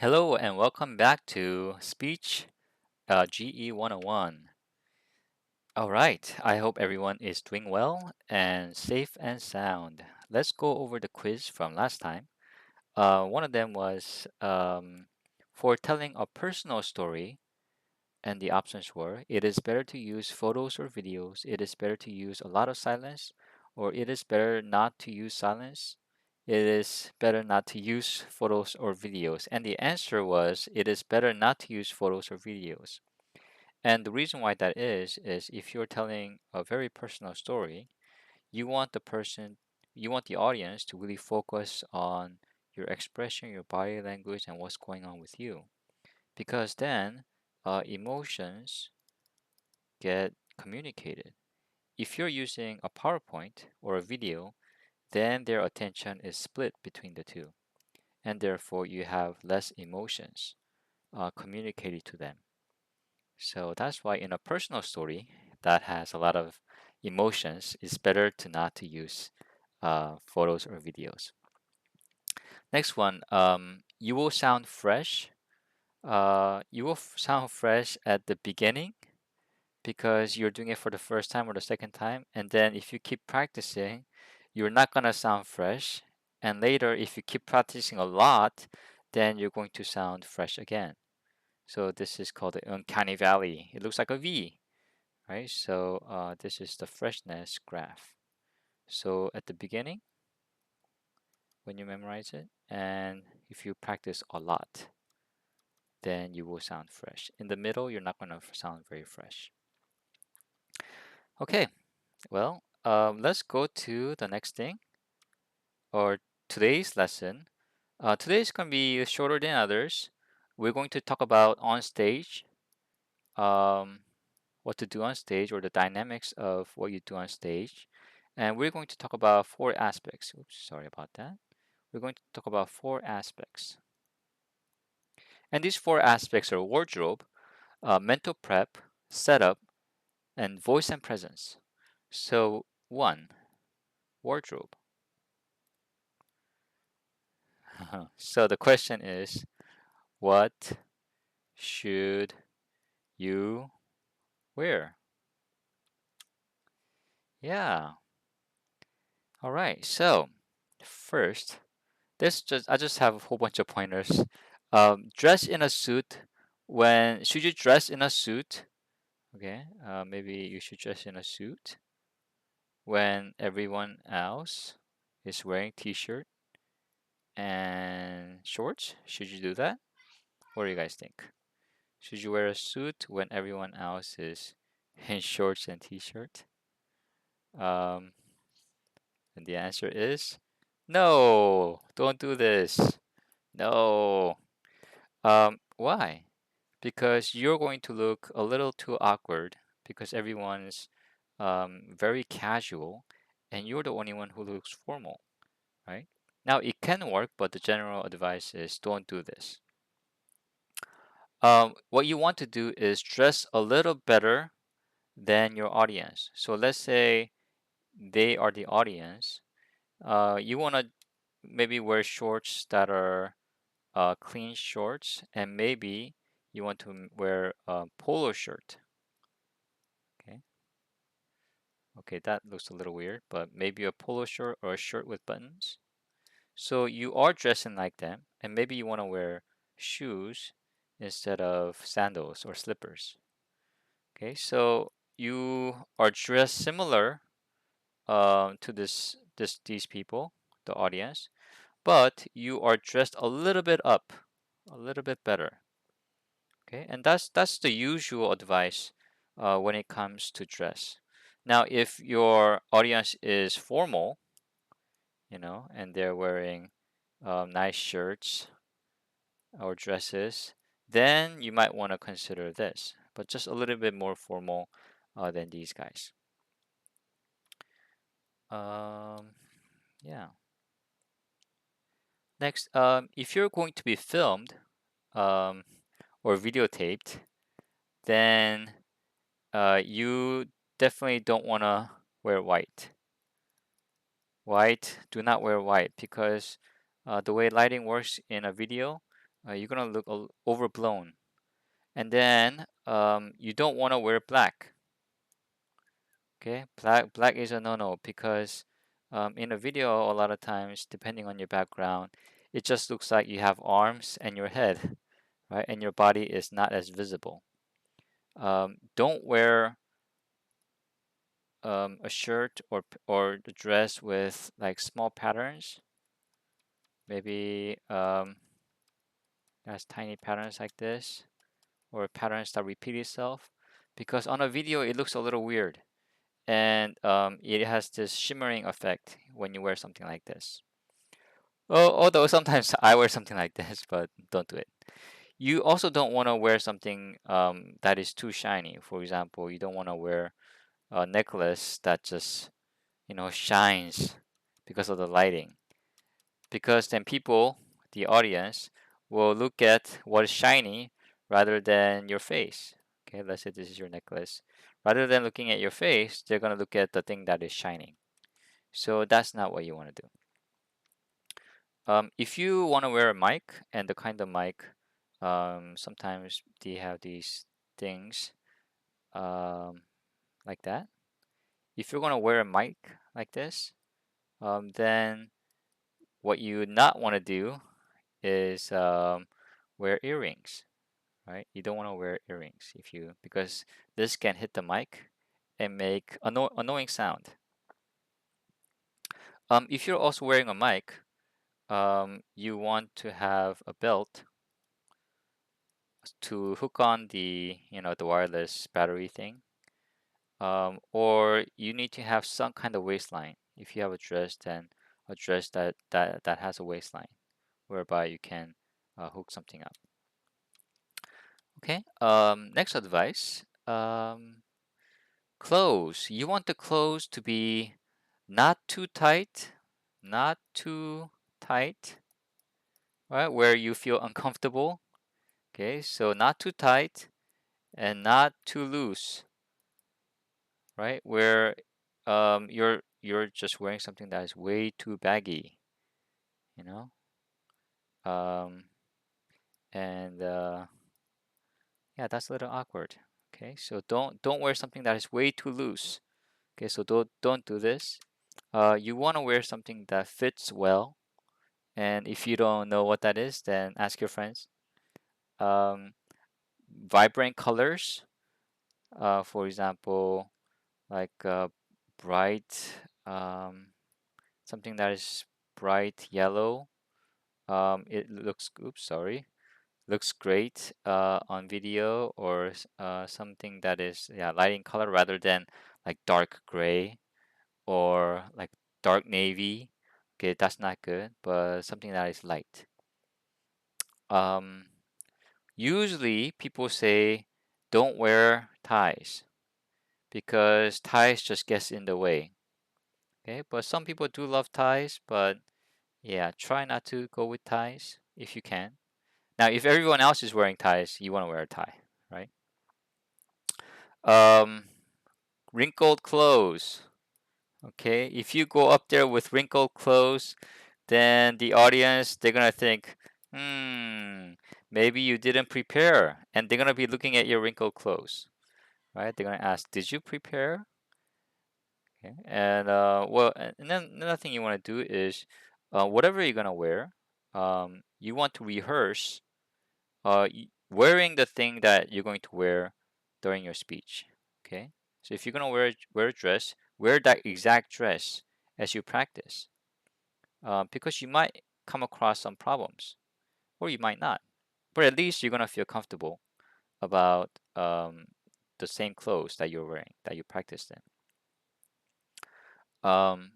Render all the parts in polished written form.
Hello and welcome back to Speech GE 101. All right, I hope everyone is doing well and safe and sound. Let's go over the quiz from last time. One of them was for telling a personal story, and the options were it is better to use photos or videos, it is better to use a lot of silence, or it is better not to use silence. It is better not to use photos or videos. And the answer was it is better not to use photos or videos. And the reason why that is if you're telling a very personal story, you want you want the audience to really focus on your expression, your body language, and what's going on with you. Because then emotions get communicated. If you're using a PowerPoint or a video, then their attention is split between the two, and therefore you have less emotions communicated to them. So that's why in a personal story that has a lot of emotions, it's better to not to use photos or videos. Next one, you will sound fresh. You will sound fresh at the beginning because you're doing it for the first time or the second time. And then if you keep practicing, you're not going to sound fresh. And later, if you keep practicing a lot, then you're going to sound fresh again. So this is called the uncanny valley. It looks like a V, right? So this is the freshness graph. So at the beginning, when you memorize it, and if you practice a lot, then you will sound fresh. In the middle, you're not going to sound very fresh. Okay, well, let's go to the next thing or today's lesson. Today is going to be shorter than others. We're going to talk about on stage, um, what to do on stage or the dynamics of what you do on stage. And we're going to talk about four aspects. Oops, sorry about that. We're going to talk about four aspects. And these four aspects are wardrobe, mental prep, setup, and voice and presence. So, one, wardrobe. So the question is, what should you wear? Yeah. All right. So first, this just I just have a whole bunch of pointers. Dress in a suit. When should you dress in a suit? Okay. Maybe you should dress in a suit when everyone else is wearing t-shirt and shorts. Should you do that? What do you guys think? Should you wear a suit when everyone else is in shorts and t-shirt? Um, and the answer is no. Don't do this. No. Why? Because you're going to look a little too awkward because everyone's very casual and you're the only one who looks formal, right? Now it can work, but the general advice is don't do this. What you want to do is dress a little better than your audience. So let's say they are the audience. You want to maybe wear shorts that are clean shorts, and maybe you want to wear a polo shirt. Okay. Okay, that looks a little weird, but maybe a polo shirt or a shirt with buttons. So you are dressing like them, and maybe you want to wear shoes instead of sandals or slippers. Okay, so you are dressed similar to these people, the audience, but you are dressed a little bit up, a little bit better. Okay, and that's the usual advice when it comes to dress. Now, if your audience is formal, and they're wearing nice shirts or dresses, then you might want to consider this, but just a little bit more formal than these guys. Um, yeah. Next, if you're going to be filmed um, or videotaped, then you definitely don't want to wear white. White, do not wear white because the way lighting works in a video, You're gonna look overblown. And then you don't want to wear black. Okay, black is a no-no because in a video, a lot of times, depending on your background, it just looks like you have arms and your head, right? And your body is not as visible. Don't wear a shirt or a dress with like small patterns. Maybe has tiny patterns like this, or patterns that repeat itself, because on a video it looks a little weird, and it has this shimmering effect when you wear something like this. Oh, although sometimes I wear something like this, but don't do it. You also don't want to wear something that is too shiny. For example, you don't want to wear a necklace that just shines because of the lighting, because then people, the audience, will look at what is shiny rather than your face. Okay, let's say this is your necklace. Rather than looking at your face, they're going to look at the thing that is shining. So that's not what you want to do. If you want to wear a mic, and the kind of mic, sometimes they have these things um, like that. If you're going to wear a mic like this, then what you not want to do is wear earrings, right? You don't want to wear earrings because this can hit the mic and make annoying sound. If you're also wearing a mic, you want to have a belt to hook on the wireless battery thing, or you need to have some kind of waistline. If you have a dress, then a dress that has a waistline whereby you can hook something up. Okay. Next advice. Clothes. You want the clothes to be not too tight, not too tight, right? Where you feel uncomfortable. Okay, so not too tight and not too loose, right? Where you're just wearing something that is way too baggy, you know? Um, and yeah, that's a little awkward. Okay, so don't wear something that is way too loose. Okay, so don't do this. You want to wear something that fits well, and if you don't know what that is, then ask your friends. Um, Vibrant colors, for example, like bright, something that is bright yellow. It looks, oops, sorry, looks great on video, or something that is, yeah, lighting color rather than like dark gray or like dark navy. Okay, that's not good, but something that is light. Um, Usually people say don't wear ties because ties just gets in the way. Okay, but some people do love ties, but yeah, try not to go with ties if you can. Now, if everyone else is wearing ties, you want to wear a tie, right? Um, Wrinkled clothes. Okay, if you go up there with wrinkled clothes, then the audience, they're gonna think, maybe you didn't prepare, and they're gonna be looking at your wrinkled clothes, right? They're gonna ask, did you prepare? Okay, and well, and then another thing you want to do is, whatever you're gonna wear, you want to rehearse wearing the thing that you're going to wear during your speech. Okay, so if you're gonna wear a dress, wear that exact dress as you practice, because you might come across some problems, or you might not, but at least you're gonna feel comfortable about the same clothes that you're wearing that you practiced in. Um,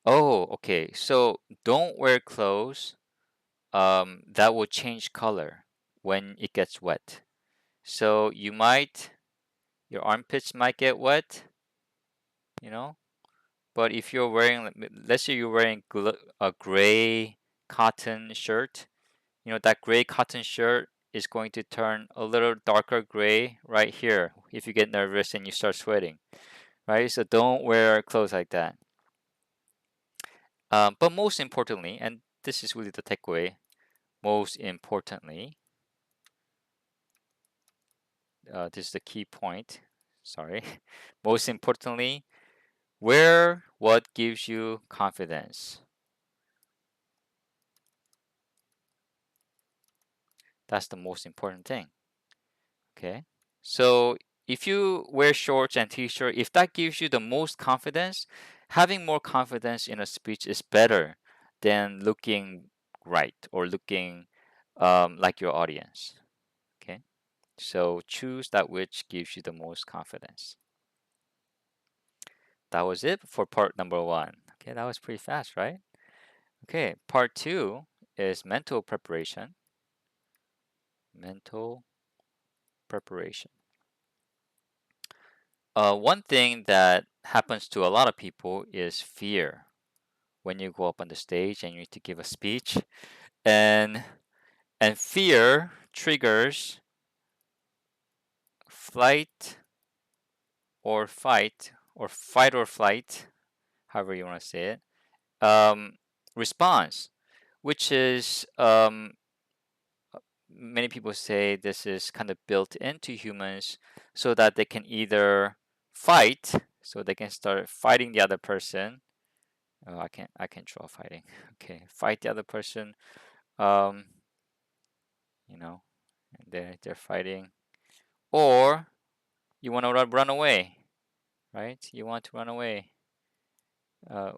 oh, okay. So don't wear clothes that will change color when it gets wet. So your armpits might get wet, you know. But if you're wearing, let's say you're wearing a gray cotton shirt, that gray cotton shirt is going to turn a little darker gray right here if you get nervous and you start sweating, right? So don't wear clothes like that. But most importantly, and this is really the takeaway, most importantly, this is the key point. Sorry. Most importantly, wear what gives you confidence. That's the most important thing. Okay. So if you wear shorts and t-shirt, if that gives you the most confidence, having more confidence in a speech is better than looking right or looking like your audience. Okay. So choose that which gives you the most confidence. That was it for part number one. Okay, that was pretty fast, right? Okay, part two is mental preparation. Mental preparation. One thing that happens to a lot of people is fear when you go up on the stage and you need to give a speech, and fear triggers flight or fight or fight or flight, however you want to say it, um, response, which is many people say this is kind of built into humans so that they can either fight, so they can start fighting the other person. Oh, I can't draw fighting. Okay, fight the other person. Um, you know, and they're fighting, or you want to run away, right? You want to run away.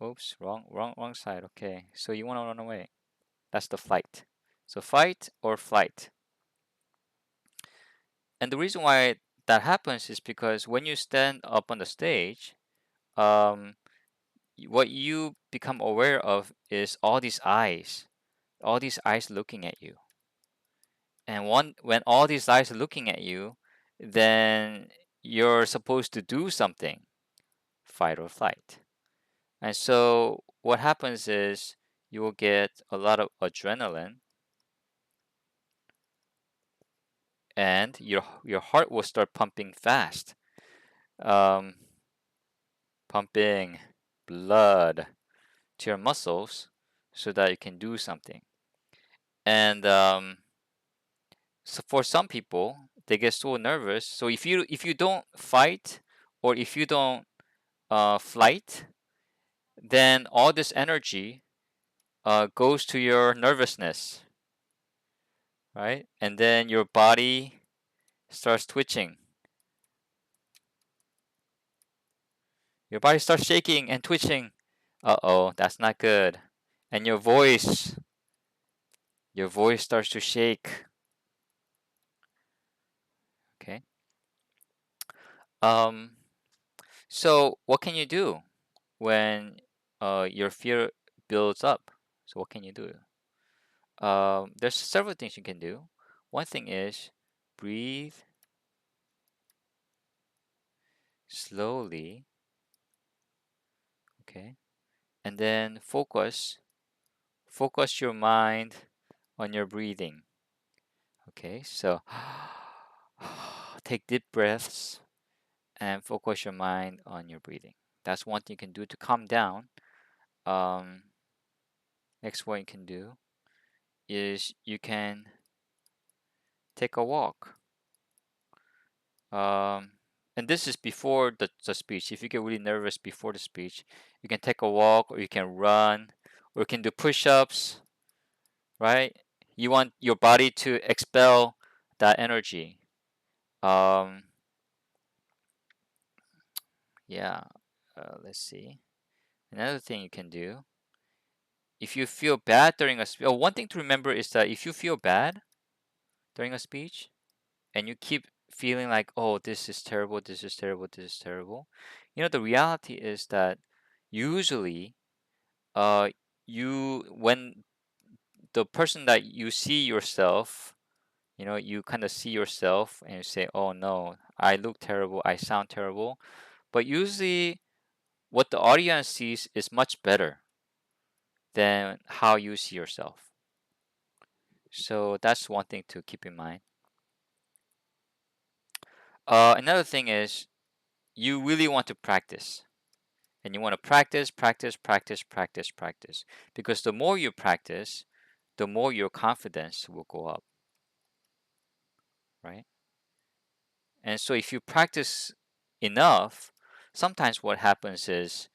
Oops, wrong side. Okay, so you want to run away. That's the flight. So fight or flight. And the reason why that happens is because when you stand up on the stage, um, what you become aware of is all these eyes looking at you. And when all these eyes are looking at you, then you're supposed to do something, fight or flight. And so what happens is you will get a lot of adrenaline, and your heart will start pumping fast, um, pumping blood to your muscles so that you can do something. And so for some people, they get so nervous. So if you don't fight or if you don't flight, then all this energy goes to your nervousness, right? And then your body starts twitching. Your body starts shaking and twitching. Uh-oh, that's not good. And your voice starts to shake. Okay. Um, so what can you do when your fear builds up? So what can you do? There's several things you can do. One thing is breathe slowly, okay, and then focus your mind on your breathing. Okay, so take deep breaths and focus your mind on your breathing. That's one thing you can do to calm down. Um, Next, what you can do is you can take a walk. Um, and this is before the speech. If you get really nervous before the speech, you can take a walk or you can run or you can do push-ups, right? You want your body to expel that energy. Um, yeah, let's see. Another thing you can do, if you feel bad during a speech, oh, one thing to remember is that if you feel bad during a speech and you keep feeling like, oh, this is terrible, this is terrible, this is terrible, the reality is that usually, uh, when the person that you see yourself, you kind of see yourself and you say, oh no, I look terrible, I sound terrible. But usually, what the audience sees is much better than how you see yourself. So that's one thing to keep in mind. Another thing is you really want to practice. And you want to practice, practice, practice, practice, practice. Because the more you practice, the more your confidence will go up, right? And so if you practice enough, sometimes what happens is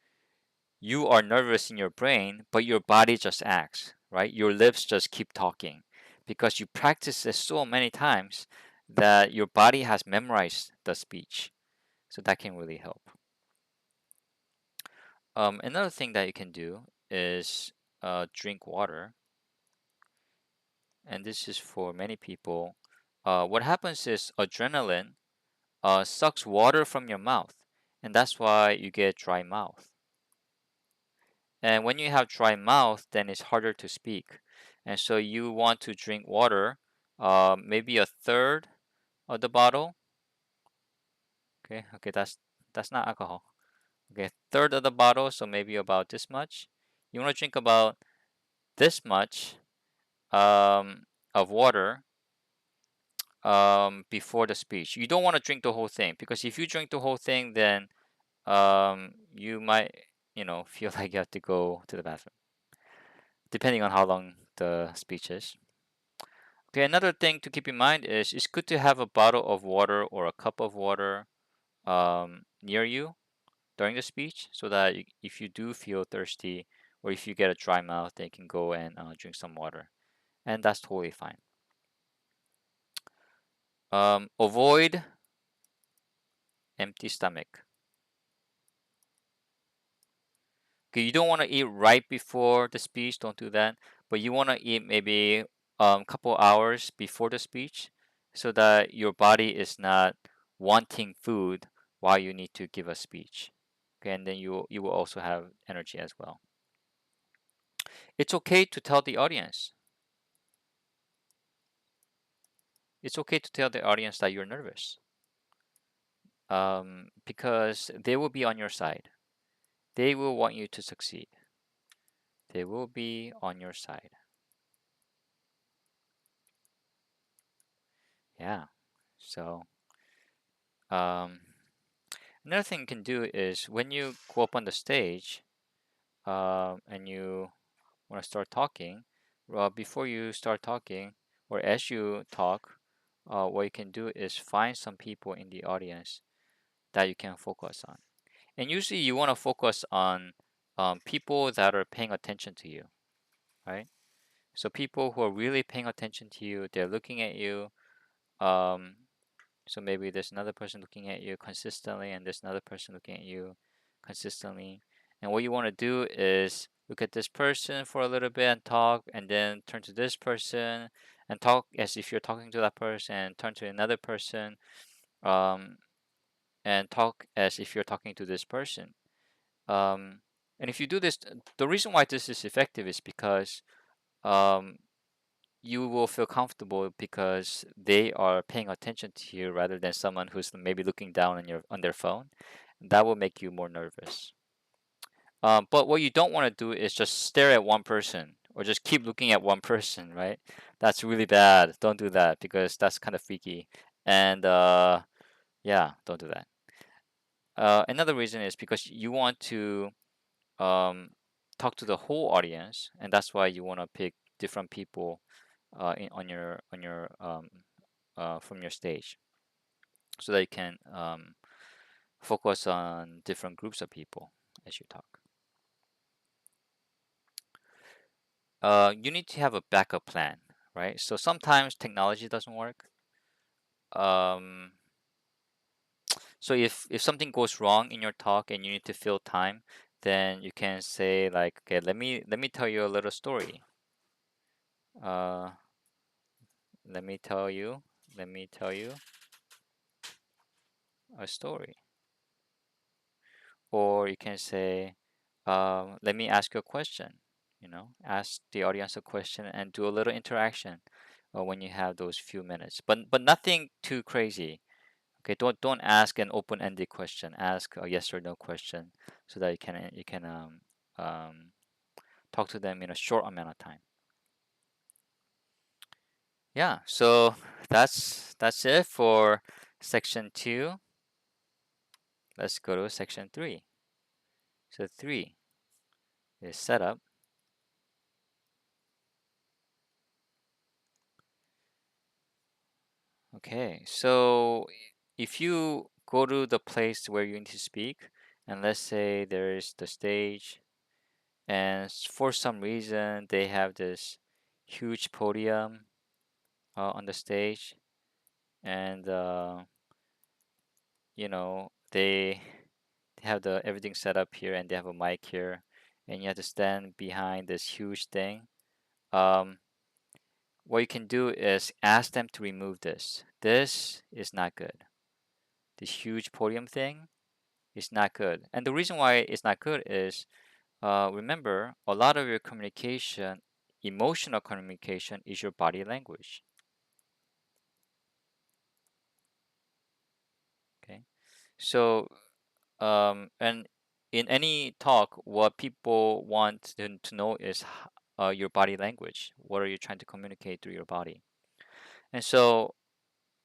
you are nervous in your brain, but your body just acts, right? Your lips just keep talking because you practice it so many times that your body has memorized the speech. So that can really help. Another thing that you can do is drink water. And this is for many people. What happens is adrenaline sucks water from your mouth, and that's why you get dry mouth. And when you have dry mouth, then it's harder to speak. And so you want to drink water, maybe a third of the bottle. Okay, that's not alcohol. Okay, third of the bottle, so maybe about this much. You want to drink about this much of water before the speech. You don't want to drink the whole thing because if you drink the whole thing, then you might, feel like you have to go to the bathroom, depending on how long the speech is. Okay, another thing to keep in mind is it's good to have a bottle of water or a cup of water near you during the speech so that if you do feel thirsty or if you get a dry mouth, then you can go and drink some water. And that's totally fine. Avoid empty stomach. Okay, you don't want to eat right before the speech, don't do that. But you want to eat maybe couple hours before the speech so that your body is not wanting food while you need to give a speech. Okay, and then you will also have energy as well. It's okay to tell the audience. It's okay to tell the audience that you're nervous because they will be on your side. They will want you to succeed. They will be on your side. Yeah. So um, another thing you can do is when you go up on the stage and you want to start talking, before you start talking or as you talk, what you can do is find some people in the audience that you can focus on. And usually you want to focus on people that are paying attention to you, right? So people who are really paying attention to you, they're looking at you. Um, So maybe there's another person looking at you consistently, and there's another person looking at you consistently. And what you want to do is look at this person for a little bit and talk, and then turn to this person and talk as if you're talking to that person, and turn to another person um, and talk as if you're talking to this person. Um, and if you do this, the reason why this is effective is because um, you will feel comfortable because they are paying attention to you rather than someone who's maybe looking down on their phone. That will make you more nervous. But what you don't want to do is just stare at one person or just keep looking at one person, right? That's really bad. Don't do that because that's kind of freaky. And yeah, don't do that. Another reason is because you want to um, talk to the whole audience, and that's why you want to pick different people on your from your stage, so that you can focus on different groups of people as you talk. You need to have a backup plan, right? So sometimes technology doesn't work. Um, so if something goes wrong in your talk and you need to fill time, then you can say like, okay, let me tell you a little story. Uh, let me tell you, let me tell you a story. Or you can say, let me ask you a question. Ask the audience a question and do a little interaction when you have those few minutes. But nothing too crazy. Okay, don't ask an open-ended question. Ask a yes or no question so that you can talk to them in a short amount of time. Yeah, so that's it for section 2. Let's go to section 3. So 3 is setup. Okay, so if you go to the place where you need to speak, and let's say there's the stage, and for some reason they have this huge podium on the stage, and they have the everything set up here, and they have a mic here, and you have to stand behind this huge thing. Um, what you can do is ask them to remove this. This is not good. This huge podium thing is not good. And the reason why it's not good is remember, a lot of your communication, emotional communication, is your body language. Okay. So, and in any talk, what people want to know is your body language. What are you trying to communicate through your body? And so,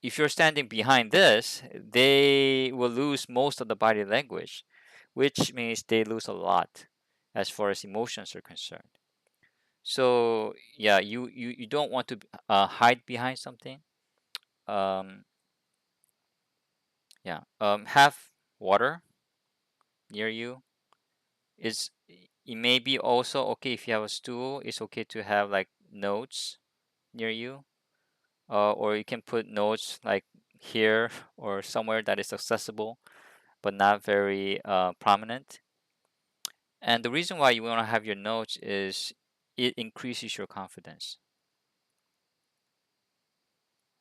if you're standing behind this, they will lose most of the body language, which means they lose a lot as far as emotions are concerned. So yeah, you don't want to hide behind something. Um, yeah. Have water near you. It may be also okay if you have a stool. It's okay to have like notes near you, or you can put notes like here or somewhere that is accessible but not very prominent. And the reason why you want to have your notes is it increases your confidence,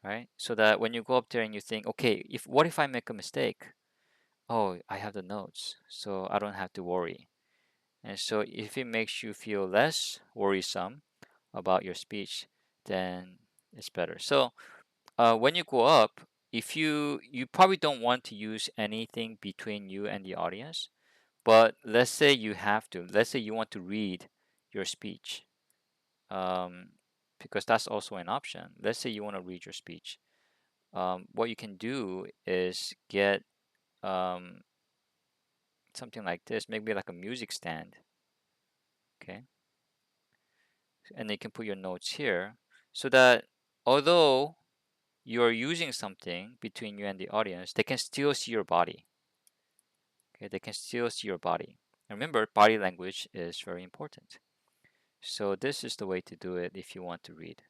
right? So that when you go up there and you think, okay, if what if I make a mistake? Oh, I have the notes, so I don't have to worry. And so if it makes you feel less worrisome about your speech, then it's better. So when you go up, if you probably don't want to use anything between you and the audience, but let's say you have to. Let's say you want to read your speech, um, because that's also an option. Let's say you want to read your speech. What you can do is get um, something like this, maybe like a music stand, okay? And you can put your notes here so that although you are using something between you and the audience, they can still see your body. Okay, they can still see your body. And remember, body language is very important. So this is the way to do it if you want to read.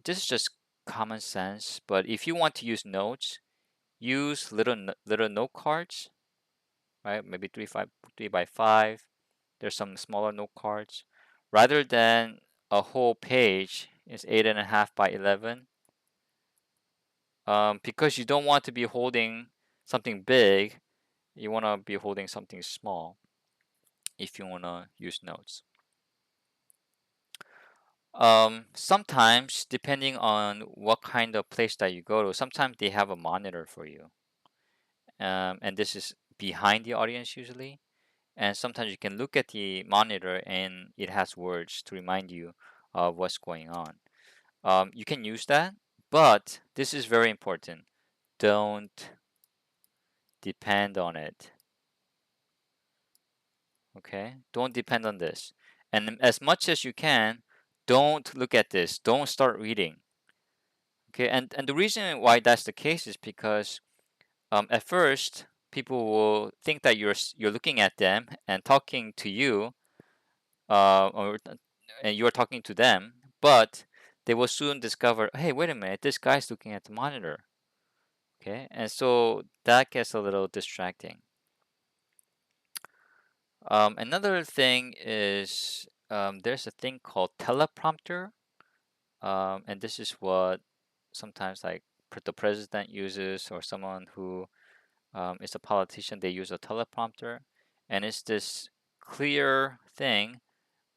This is just common sense, but if you want to use notes, use little note cards, right? Maybe 3 by 5. There's some smaller note cards, rather than a whole page is 8.5 by 11. Because you don't want to be holding something big, you want to be holding something small if you want to use notes. Sometimes, depending on what kind of place that you go to, sometimes they have a monitor for you. And this is behind the audience usually. And sometimes you can look at the monitor and it has words to remind you of what's going on. You can use that, but this is very important. Don't depend on it. Okay? Don't depend on this. And as much as you can, don't look at this. Don't start reading. Okay? And the reason why that's the case is because at first people will think that you're looking at them and talking to you, and you're talking to them, but they will soon discover, hey, wait a minute, this guy's looking at the monitor. Okay, and so that gets a little distracting. Another thing is there's a thing called teleprompter, and this is what sometimes like the president uses, or someone who is a politician. They use a teleprompter, and it's this clear thing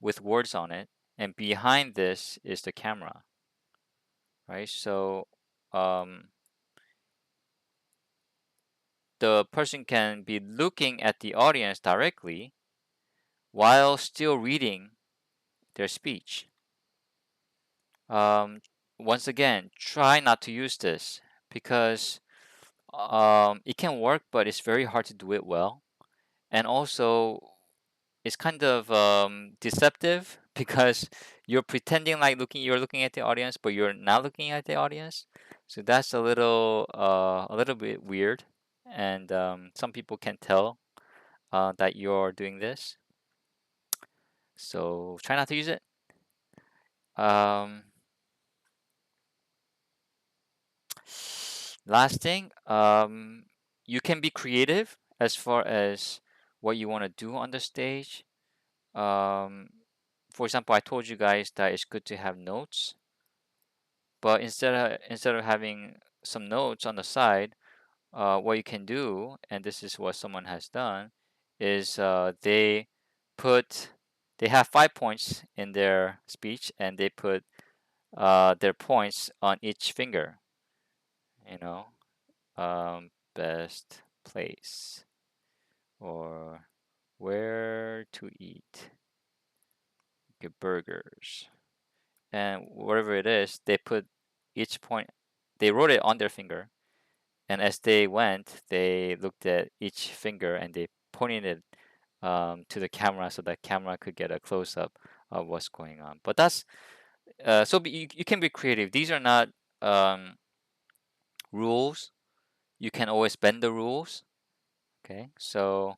with words on it, and behind this is the camera, right? So um, the person can be looking at the audience directly while still reading their speech. Um, Once again, try not to use this because it can work, but it's very hard to do it well. And also, it's kind of deceptive because you're pretending like you're looking at the audience, but you're not looking at the audience. So that's a little bit weird, and some people can tell that you're doing this. So try not to use it. Um, Last thing, you can be creative as far as what you want to do on the stage. Um, for example, I told you guys that it's good to have notes, but instead of having some notes on the side, what you can do, and this is what someone has done, is put they have 5 points in their speech, and they put their points on each finger. You know, best place or where to eat good burgers, and whatever it is, they put each point. They wrote it on their finger, and as they went, they looked at each finger and they pointed it to the camera so that camera could get a close up of what's going on. But that's you can be creative. These are not um, rules. You can always bend the rules. Okay, so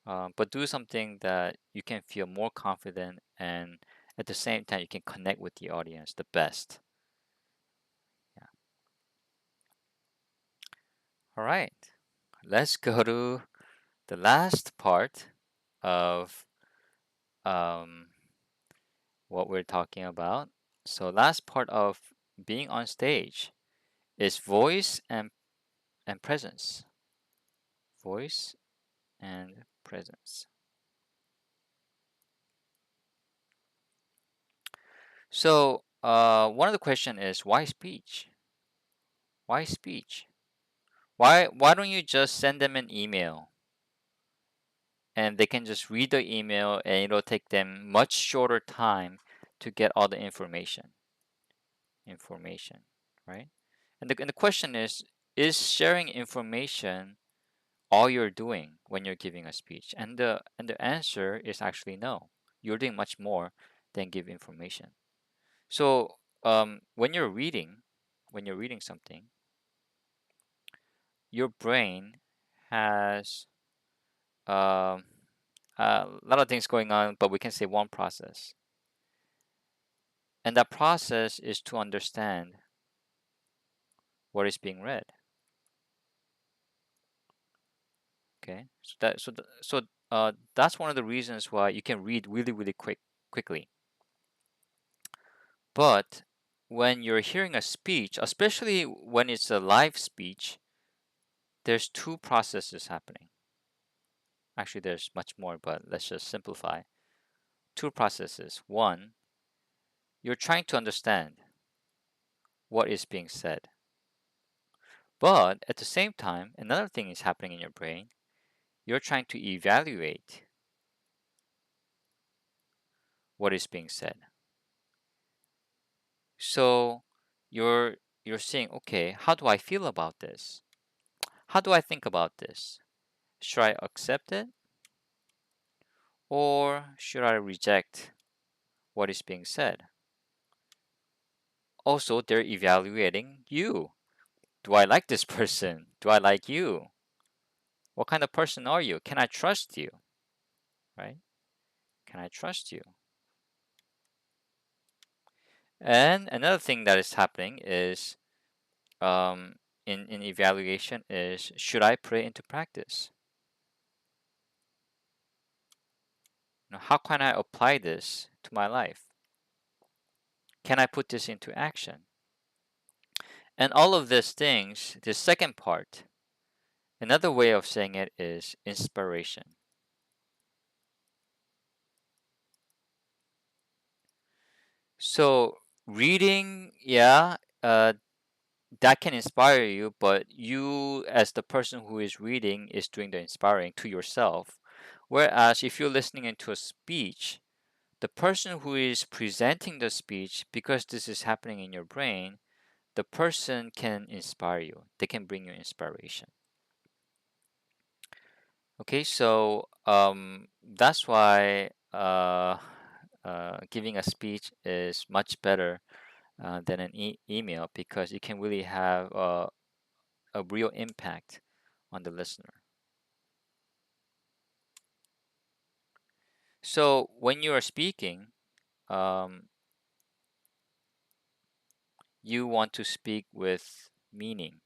but do something that you can feel more confident, and at the same time you can connect with the audience the best. Yeah. All right, let's go to the last part of um, what we're talking about. So last part of being on stage is voice and presence. Voice and presence. So one of the question is why speech? Why speech? Why don't you just send them an email and they can just read the email and it'll take them much shorter time to get all the information, right? And the question is sharing information all you're doing when you're giving a speech? And the answer is actually no. You're doing much more than give information. So when you're reading something, your brain has um, a lot of things going on, but we can say one process, and that process is to understand what is being read. Okay, that's one of the reasons why you can read really quickly. But when you're hearing a speech, especially when it's a live speech, there's two processes happening. Actually, there's much more, but let's just simplify. Two processes. One, you're trying to understand what is being said. But at the same time, another thing is happening in your brain. You're trying to evaluate what is being said. So you're you're saying, okay, how do I feel about this? How do I think about this? Should I accept it or should I reject what is being said? Also, they're evaluating you. Do I like this person? Do I like you? What kind of person are you? Can I trust you? Right? Can I trust you? And another thing that is happening is in evaluation is should I put it into practice? How can I apply this to my life? Can I put this into action? And all of these things, the second part, another way of saying it is inspiration. So reading, yeah, that can inspire you, but you as the person who is reading is doing the inspiring to yourself. Whereas if you're listening into a speech, the person who is presenting the speech, because this is happening in your brain, the person can inspire you. They can bring you inspiration. Okay, so that's why giving a speech is much better than an email because it can really have a real impact on the listener. So when you are speaking, um, you want to speak with meaning.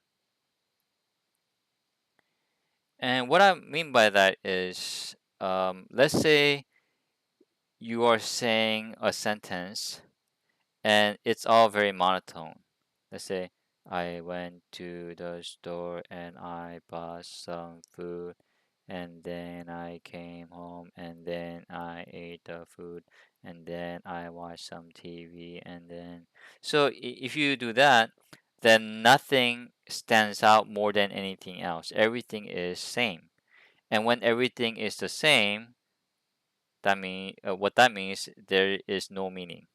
And what I mean by that is, let's say you are saying a sentence and it's all very monotone. Let's say, I went to the store and I bought some food, and then I came home, and then I ate the food, and then I watched some TV, and then. So if you do that, then nothing stands out more than anything else. Everything is same. And when everything is the same, what that means, there is no meaning.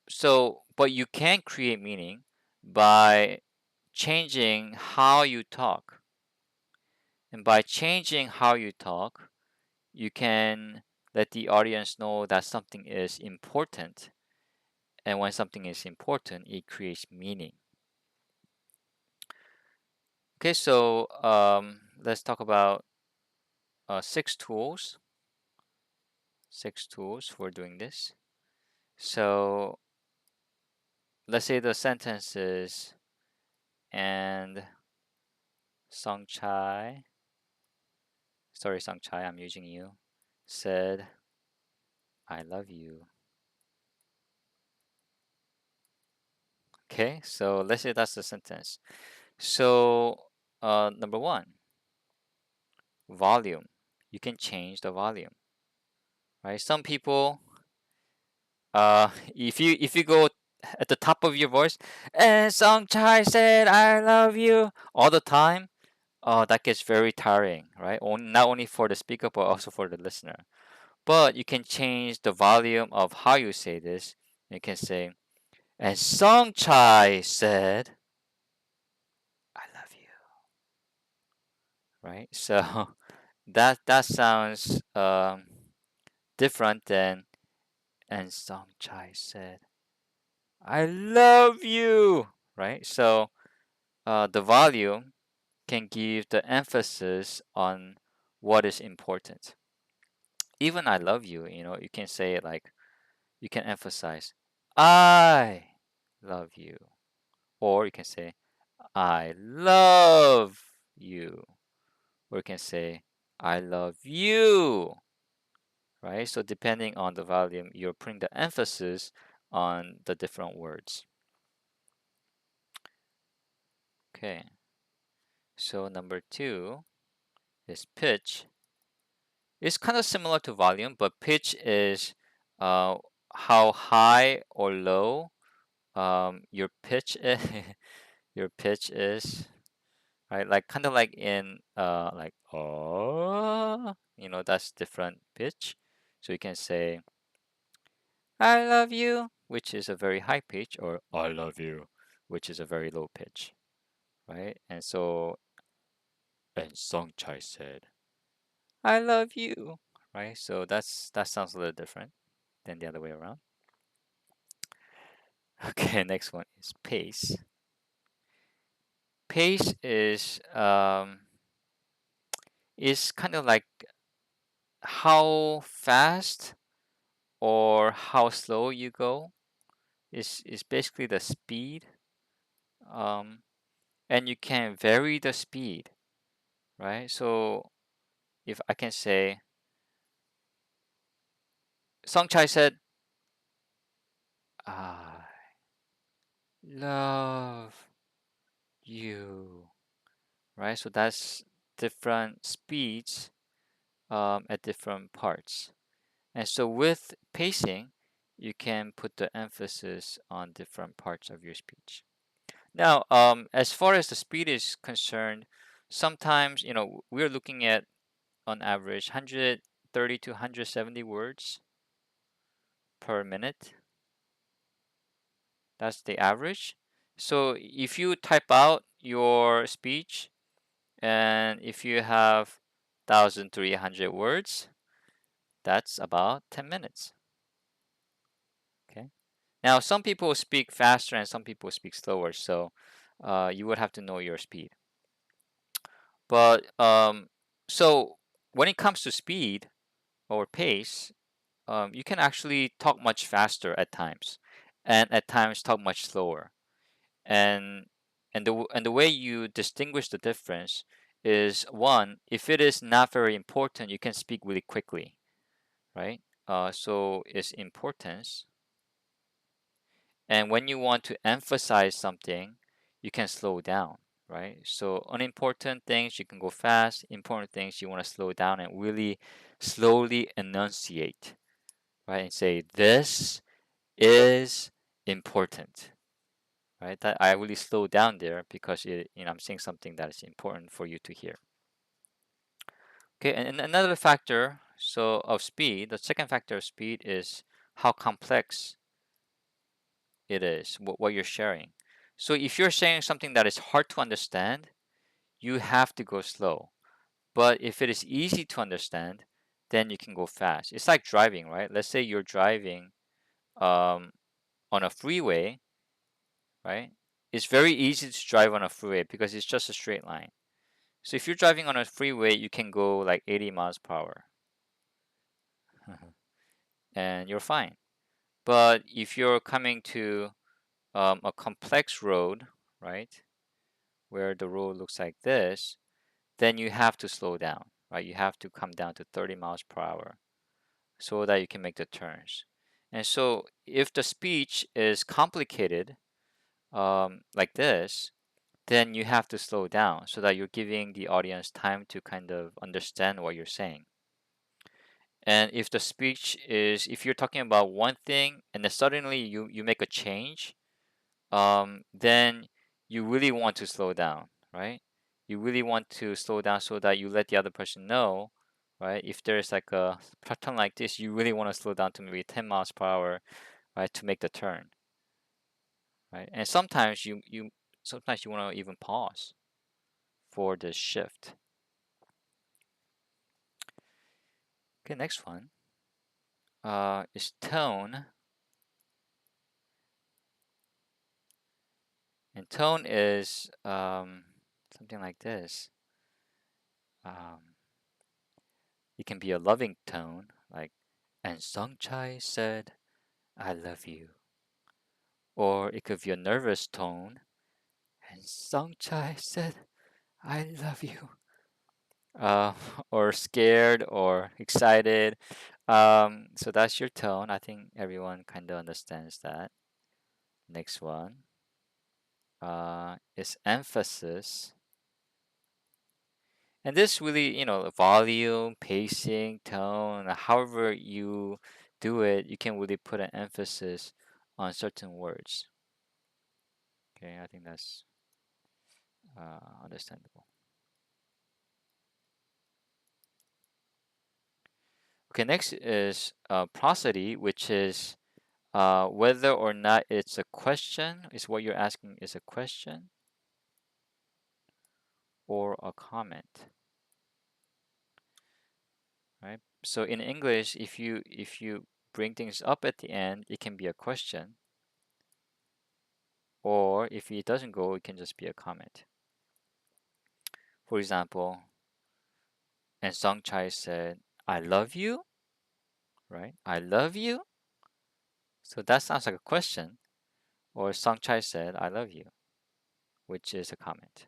So, but you can create meaning by changing how you talk. And by changing how you talk, you can let the audience know that something is important. And when something is important, it creates meaning. Okay, so let's talk about six tools. Six tools for doing this. So let's say the sentence is, and Song Chai, sorry, Song Chai, I'm using you, said, I love you. Okay, so let's say that's the sentence. So, number one, volume. You can change the volume, right? Some people, if you go at the top of your voice, and Song Chai said, I love you all the time, that gets very tiring, right? Not only for the speaker, but also for the listener. But you can change the volume of how you say this. You can say, and Song Chai said, I love you, right? So that sounds different than, and Song Chai said, I love you, right? So the volume can give the emphasis on what is important. Even I love you, you can say it like, you can emphasize, I love you. Or you can say, I love you. Or you can say, I love you. Right? So depending on the volume, you're putting the emphasis on the different words. Okay. So number two is pitch. It's kind of similar to volume, but pitch is uh, how high or low your pitch is, your pitch is, right? Like kind of like in like, oh, that's different pitch. So you can say, I love you, which is a very high pitch, or I love you, which is a very low pitch, right? And so, and Song Chai said, I love you, right? So that sounds a little different than the other way around. Okay, next one is pace. Pace is kind of like how fast or how slow you go. Is basically the speed. Um, and you can vary the speed, right? So if I can say, Song Chai said, I love you, right? So that's different speeds at different parts. And so with pacing, you can put the emphasis on different parts of your speech. Now, as far as the speed is concerned, sometimes, we're looking at on average 130 to 170 words per minute. That's the average. So if you type out your speech and if you have 1,300 words, that's about 10 minutes. Now, some people speak faster and some people speak slower, so you would have to know your speed. But so when it comes to speed or pace, you can actually talk much faster at times, and at times talk much slower. And and the way you distinguish the difference is one, if it is not very important, you can speak really quickly, right? So it's importance. And when you want to emphasize something, you can slow down, right? So unimportant things you can go fast. Important things you want to slow down and really slowly enunciate, right? And say this is important, right? That I really slow down there because I'm saying something that is important for you to hear. Okay, and another factor so of speed, the second factor of speed is how complex it is, what you're sharing. So if you're sharing something that is hard to understand, you have to go slow. But if it is easy to understand, then you can go fast. It's like driving, right? Let's say you're driving um, on a freeway, right? It's very easy to drive on a freeway because it's just a straight line. So if you're driving on a freeway, you can go like 80 miles per hour and you're fine. But if you're coming to a complex road, right, where the road looks like this, then you have to slow down, right? You have to come down to 30 miles per hour so that you can make the turns. And so if the speech is complicated, like this, then you have to slow down so that you're giving the audience time to kind of understand what you're saying. And if the speech is, if you're talking about one thing and then suddenly you make a change, then you really want to slow down, right? You really want to slow down so that you let the other person know, right? If there's like a pattern like this, you really want to slow down to maybe 10 miles per hour, right, to make the turn, right? And sometimes you want to even pause for the shift. Okay, next one is tone. And tone is something like this. Um, it can be a loving tone, like, and Songchai said, I love you. Or it could be a nervous tone, and Songchai said, I love you. Uh, or scared or excited. So that's your tone. I think everyone kind of understands that. Next one is emphasis. And this really, volume, pacing, tone, however you do it, you can really put an emphasis on certain words. Okay, I think that's understandable. Okay, next is prosody, which is whether or not it's a question, is what you're asking is a question or a comment, right? So in English, if you bring things up at the end, it can be a question, or if it doesn't go, it can just be a comment. For example, and Song Chai said, I love you, right? I love you. So that sounds like a question. Or Song Chai said, I love you, which is a comment.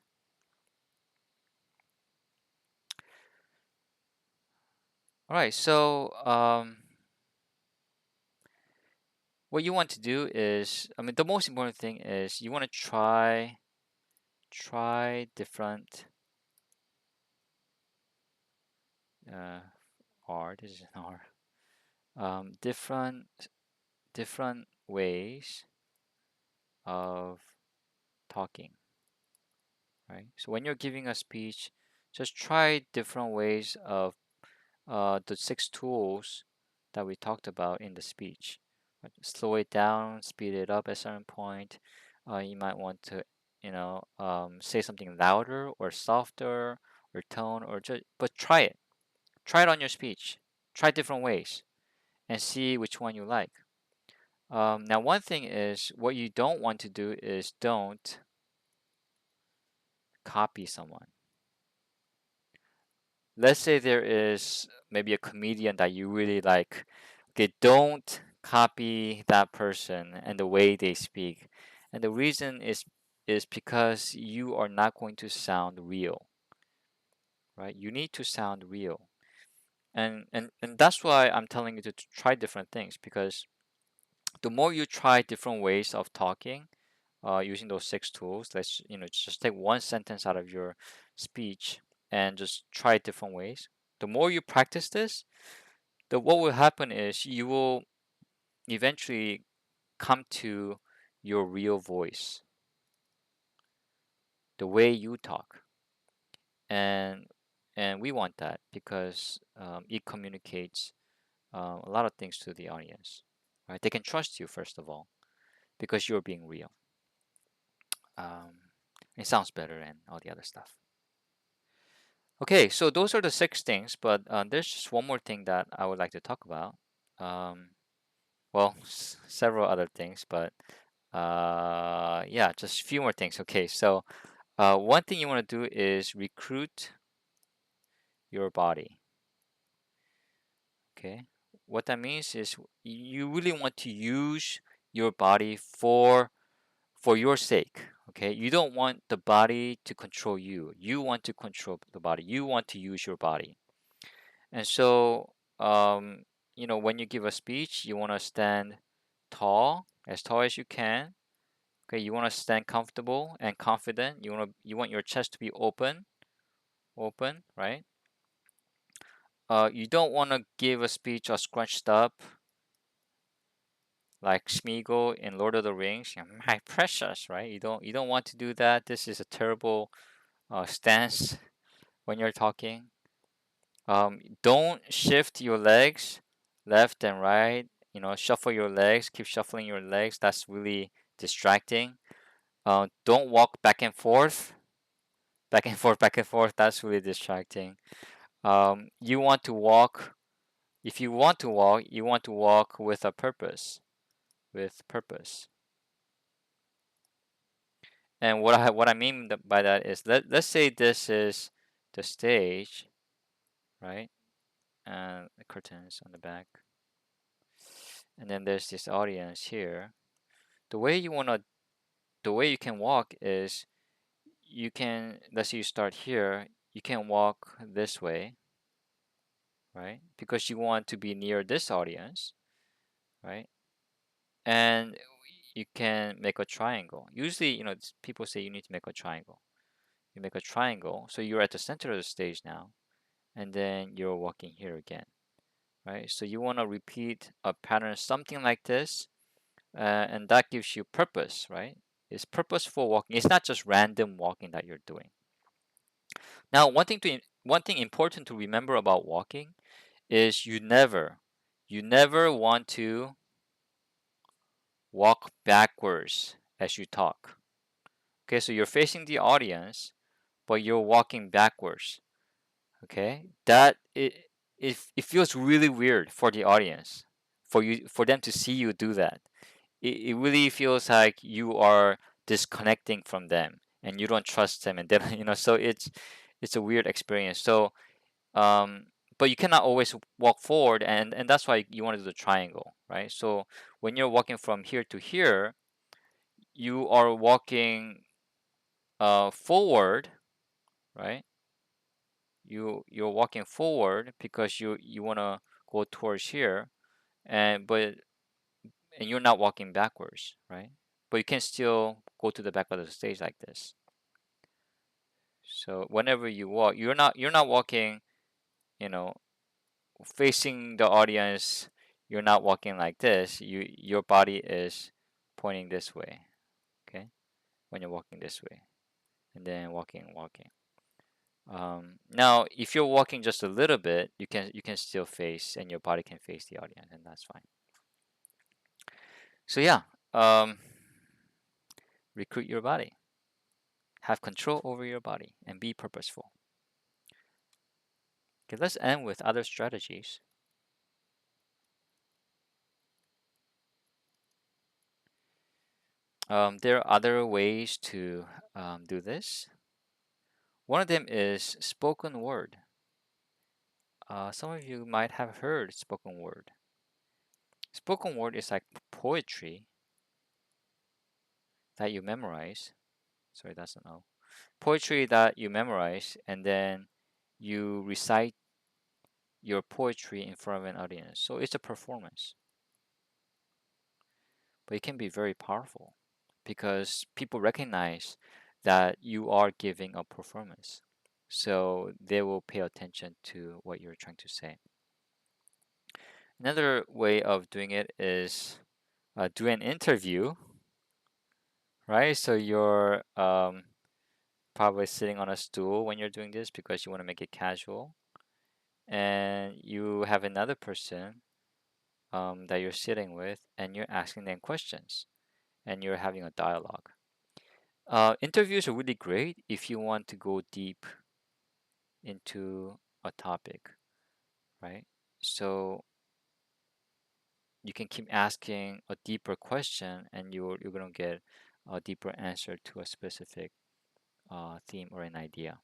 All right, so what you want to do is, I mean, the most important thing is you want to try different uh, R. This is an R. Different ways of talking, right? So when you're giving a speech, just try different ways of the 6 tools that we talked about in the speech. Right? Slow it down, speed it up at a certain point. You might want to, say something louder or softer or tone or just, but try it. Try it on your speech. Try different ways and see which one you like. Now, one thing is what you don't want to do is don't copy someone. Let's say there is maybe a comedian that you really like. Okay, don't copy that person and the way they speak. And the reason is because you are not going to sound real, right? You need to sound real. And that's why I'm telling you to try different things, because the more you try different ways of talking, using those six tools, let's just take one sentence out of your speech and just try different ways. The more you practice this, the what will happen is you will eventually come to your real voice, the way you talk, and we want that because it communicates a lot of things to the audience. Right? They can trust you first of all because you're being real. Um, it sounds better and all the other stuff. Okay, so those are the six things, but there's just one more thing that I would like to talk about. Um, well, several other things, but yeah, just a few more things. Okay, so one thing you want to do is recruit your body. Okay, what that means is you really want to use your body for your sake. Okay, you don't want the body to control you. You want to control the body. You want to use your body. And so, when you give a speech, you want to stand tall, as tall as you can. Okay, you want to stand comfortable and confident. You want your chest to be open, right? You don't want to give a speech all scrunched up like Smeagol in Lord of the Rings. My precious, right? You don't want to do that. This is a terrible stance when you're talking. Don't shift your legs left and right. Shuffle your legs. Keep shuffling your legs. That's really distracting. Don't walk back and forth, back and forth, back and forth. That's really distracting. You want to walk. If you want to walk, you want to walk with a purpose. With purpose. And what I mean by that is let's say this is the stage, right? And the curtains on the back, and then there's this audience here. The way you can walk is let's say you start here, you can walk this way, right? Because you want to be near this audience, right? And you can make a triangle. Usually, people say you need to make a triangle. You make a triangle, so you're at the center of the stage now, and then you're walking here again, right? So you want to repeat a pattern, something like this, and that gives you purpose, right? It's purposeful walking. It's not just random walking that you're doing. Now, one thing important to remember about walking is you never want to walk backwards as you talk. Okay, so you're facing the audience, but you're walking backwards. Okay, it feels really weird for the audience, for them to see you do that. It really feels like you are disconnecting from them and you don't trust them, and then so it's a weird experience. So um but you cannot always walk forward, and that's why you want to do the triangle, right? So when you're walking from here to here, you are walking forward, right? You're walking forward because you want to go towards here, and you're not walking backwards, right? But you can still go to the back of the stage like this. So whenever you walk, you're not walking, you know, facing the audience. You're not walking like this. Your body is pointing this way, okay? When you're walking this way, and then walking. Now, if you're walking just a little bit, you can still face, and your body can face the audience, and that's fine. So yeah, um, recruit your body, have control over your body, and be purposeful. Okay, let's end with other strategies. There are other ways to do this. One of them is spoken word. Some of you might have heard spoken word. Spoken word is like poetry that you memorize. Sorry, that's a no. Poetry that you memorize and then you recite your poetry in front of an audience. So it's a performance, but it can be very powerful because people recognize that you are giving a performance. So they will pay attention to what you're trying to say. Another way of doing it is do an interview, right? So you're probably sitting on a stool when you're doing this because you want to make it casual, and you have another person that you're sitting with, and you're asking them questions, and you're having a dialogue. Interviews are really great if you want to go deep into a topic, right? So you can keep asking a deeper question, and you're gonna get a deeper answer to a specific theme or an idea.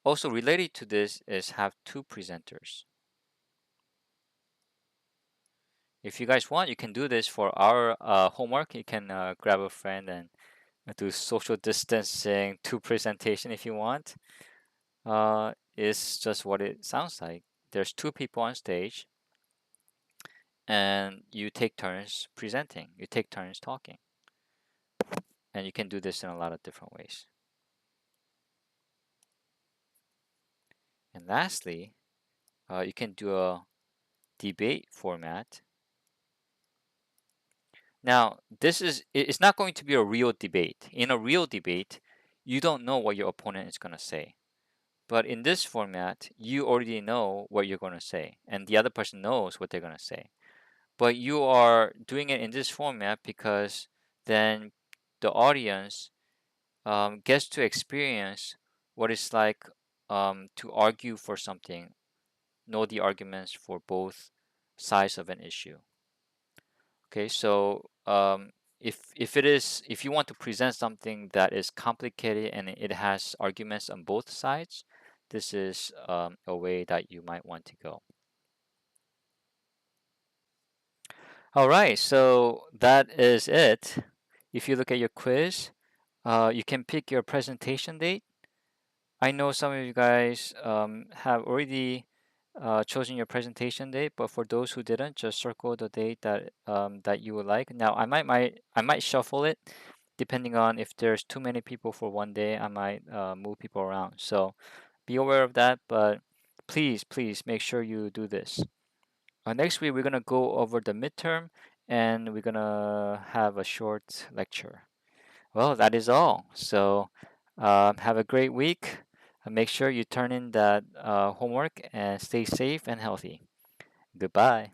Also related to this is have two presenters. If you guys want, you can do this for our homework. You can grab a friend and do social distancing two presentation if you want. It's just what it sounds like. There's two people on stage, and you take turns presenting. You take turns talking, and you can do this in a lot of different ways. And lastly, you can do a debate format. Now, it's not going to be a real debate. In a real debate, you don't know what your opponent is going to say. But in this format, you already know what you're going to say, and the other person knows what they're going to say. But you are doing it in this format because then the audience gets to experience what it's like to argue for something, know the arguments for both sides of an issue. Okay, so if you want to present something that is complicated and it has arguments on both sides, this is a way that you might want to go. All right, so that is it. If you look at your quiz, you can pick your presentation date. I know some of you guys have already chosen your presentation date, but for those who didn't, just circle the date that you would like. Now, I might shuffle it depending on if there's too many people for one day. I might move people around. So be aware of that, but please make sure you do this. Next week, we're gonna go over the midterm, and we're gonna have a short lecture. Well, that is all. So have a great week. Make sure you turn in that homework and stay safe and healthy. Goodbye.